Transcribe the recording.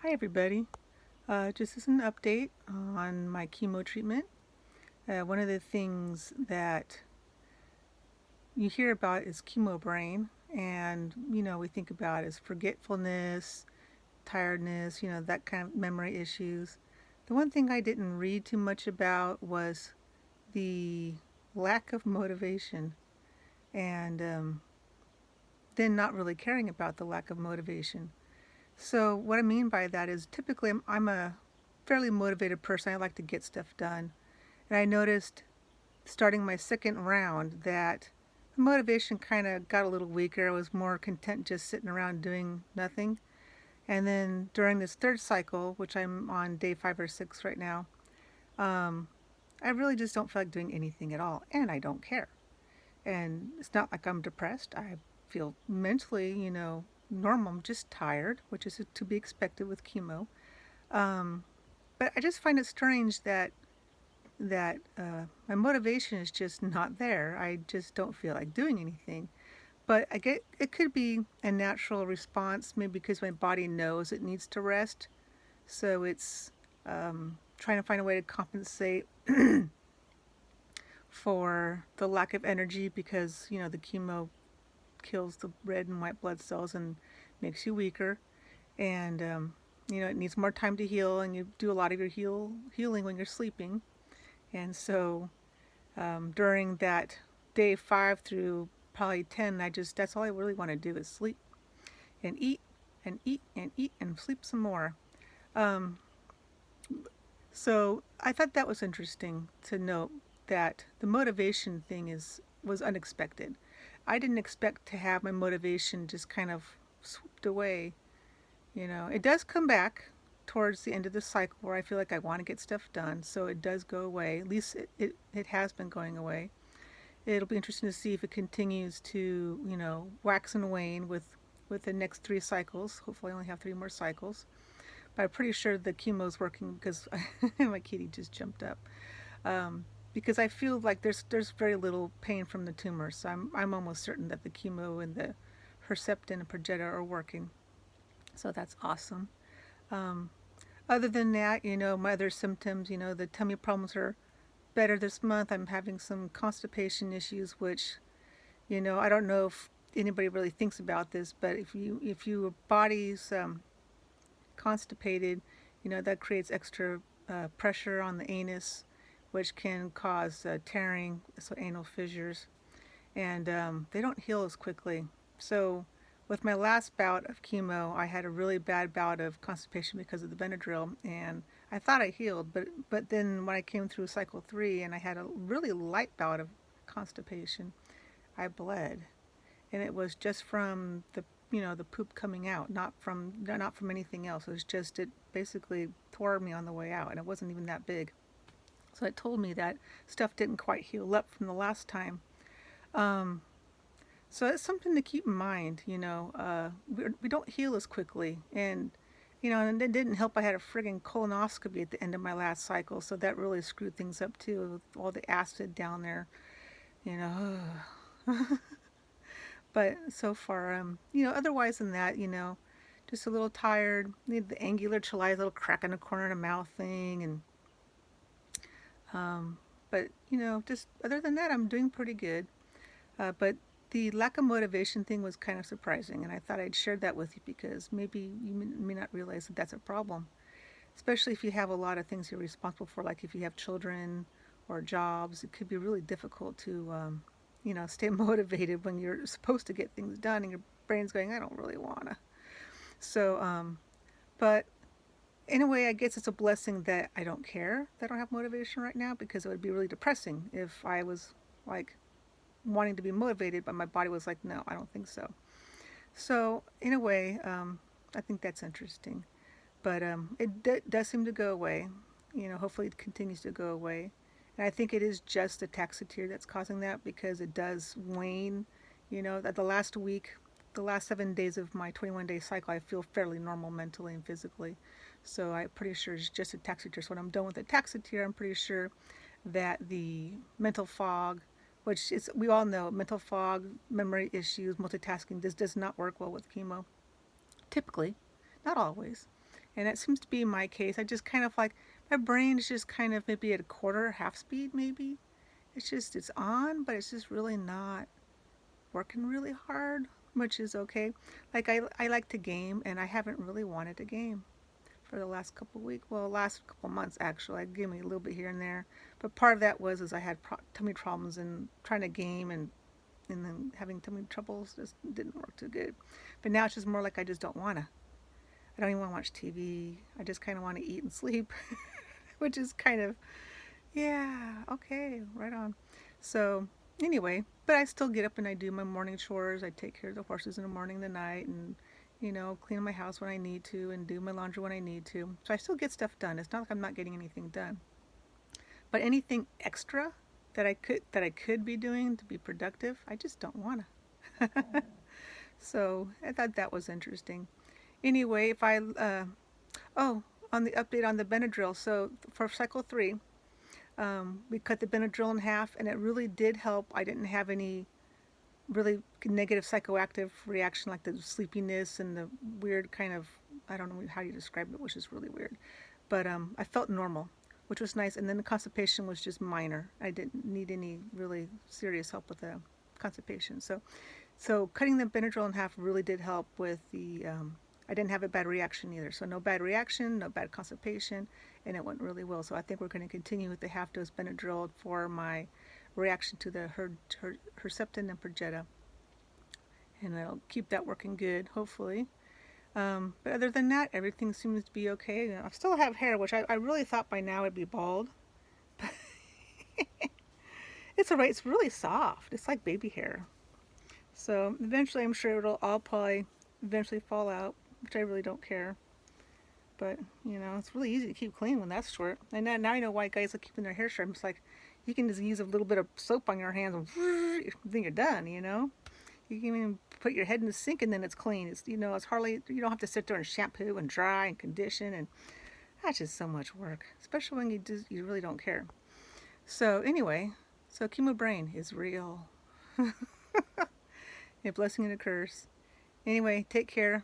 Hi everybody. Just as an update on my chemo treatment. One of the things that you hear about is chemo brain, and we think about is forgetfulness, tiredness, that kind of memory issues. The one thing I didn't read too much about was the lack of motivation, and then not really caring about the lack of motivation. So what I mean by that is typically I'm a fairly motivated person. I like to get stuff done. And I noticed starting my second round that the motivation kind of got a little weaker. I was more content just sitting around doing nothing. And then during this third cycle, which I'm on day 5 or 6 right now, um, I really just don't feel like doing anything at all. And I don't care. And it's not like I'm depressed. I feel mentally, normal. I'm just tired, which is to be expected with chemo. Um, but I just find it strange that my motivation is just not there. I just don't feel like doing anything. But I get it could be a natural response, maybe because my body knows it needs to rest, so it's trying to find a way to compensate for the lack of energy because the chemo kills the red and white blood cells and makes you weaker, and it needs more time to heal, and you do a lot of your healing when you're sleeping, and so during that day 5 through probably 10, that's all I really want to do is sleep and eat and eat and eat and sleep some more. Um, so I thought that was interesting to note that the motivation thing was unexpected. I didn't expect to have my motivation just kind of swooped away. It does come back towards the end of the cycle where I feel like I want to get stuff done, so it does go away. At least it has been going away. It'll be interesting to see if it continues to, wax and wane with the next 3 cycles. Hopefully, I only have 3 more cycles. But I'm pretty sure the chemo is working because my kitty just jumped up. Because I feel like there's very little pain from the tumor, so I'm almost certain that the chemo and the Herceptin and Perjeta are working. So that's awesome. Um, Other than that, my other symptoms, the tummy problems are better this month. I'm having some constipation issues, which I don't know if anybody really thinks about this, but if your body's constipated, that creates extra pressure on the anus, which can cause tearing, so anal fissures, and they don't heal as quickly. So with my last bout of chemo, I had a really bad bout of constipation because of the Benadryl, and I thought I healed, but then when I came through cycle 3 and I had a really light bout of constipation, I bled, and it was just from the poop coming out, not from anything else. It was just it basically tore me on the way out, and it wasn't even that big. So it told me that stuff didn't quite heal up from the last time. Um, so it's something to keep in mind. We don't heal as quickly, and it didn't help. I had a friggin' colonoscopy at the end of my last cycle, so that really screwed things up too, with all the acid down there. You know. But so far, otherwise than that, just a little tired. Need the angular cheilitis, little crack in the corner of the mouth thing, and but just other than that, I'm doing pretty good. But the lack of motivation thing was kind of surprising, and I thought I'd share that with you because maybe you may not realize that that's a problem, especially if you have a lot of things you're responsible for, like if you have children or jobs. It could be really difficult to, stay motivated when you're supposed to get things done and your brain's going, I don't really wanna. So, but in a way, I guess it's a blessing that I don't care that I don't have motivation right now, because it would be really depressing if I was like wanting to be motivated, but my body was like, no, I don't think so. So, in a way, I think that's interesting. But does seem to go away. Hopefully it continues to go away. And I think it is just the taxotere that's causing that, because it does wane. At the last week, the last 7 days of my 21-day cycle, I feel fairly normal mentally and physically. So I'm pretty sure it's just a taxotere. So when I'm done with the taxotere, I'm pretty sure that the mental fog, which is, we all know, mental fog, memory issues, multitasking, this does not work well with chemo. Typically, not always. And that seems to be my case. I just kind of like, my brain is just kind of maybe at a quarter, half speed maybe. It's on, but it's just really not working really hard, which is okay. Like I like to game, and I haven't really wanted to game for the last couple of weeks. Well, last couple of months actually. I gave me a little bit here and there, but part of that was I had tummy problems and trying to game and then having tummy troubles just didn't work too good. But now it's just more like I just don't wanna. I don't even want to watch TV. I just kind of want to eat and sleep, which is kind of yeah, okay, right on. So anyway, but I still get up and I do my morning chores. I take care of the horses in the morning, the night, and clean my house when I need to and do my laundry when I need to. So I still get stuff done. It's not like I'm not getting anything done. But anything extra that I could be doing to be productive, I just don't wanna. So I thought that was interesting. Anyway, if I oh, on the update on the Benadryl. So for cycle 3, we cut the Benadryl in half, and it really did help. I didn't have any really negative psychoactive reaction like the sleepiness and the weird kind of, I don't know how you describe it, which is really weird. But I felt normal, which was nice. And then the constipation was just minor. I didn't need any really serious help with the constipation. So cutting the Benadryl in half really did help with the. I didn't have a bad reaction either. So no bad reaction, no bad constipation, and it went really well. So I think we're going to continue with the half dose Benadryl for my reaction to the Herceptin and Perjeta, and it'll keep that working good, hopefully. But other than that, everything seems to be okay. I still have hair, which I really thought by now it'd be bald. It's alright. It's really soft. It's like baby hair. So eventually, I'm sure it'll all probably eventually fall out, which I really don't care. But it's really easy to keep clean when that's short. And now I know why guys are keeping their hair short. It's like you can just use a little bit of soap on your hands and then you're done. You can even put your head in the sink and then it's clean. It's hardly, you don't have to sit there and shampoo and dry and condition, and that's just so much work, especially when you really don't care. So anyway, so chemo brain is real. A blessing and a curse. Anyway, take care.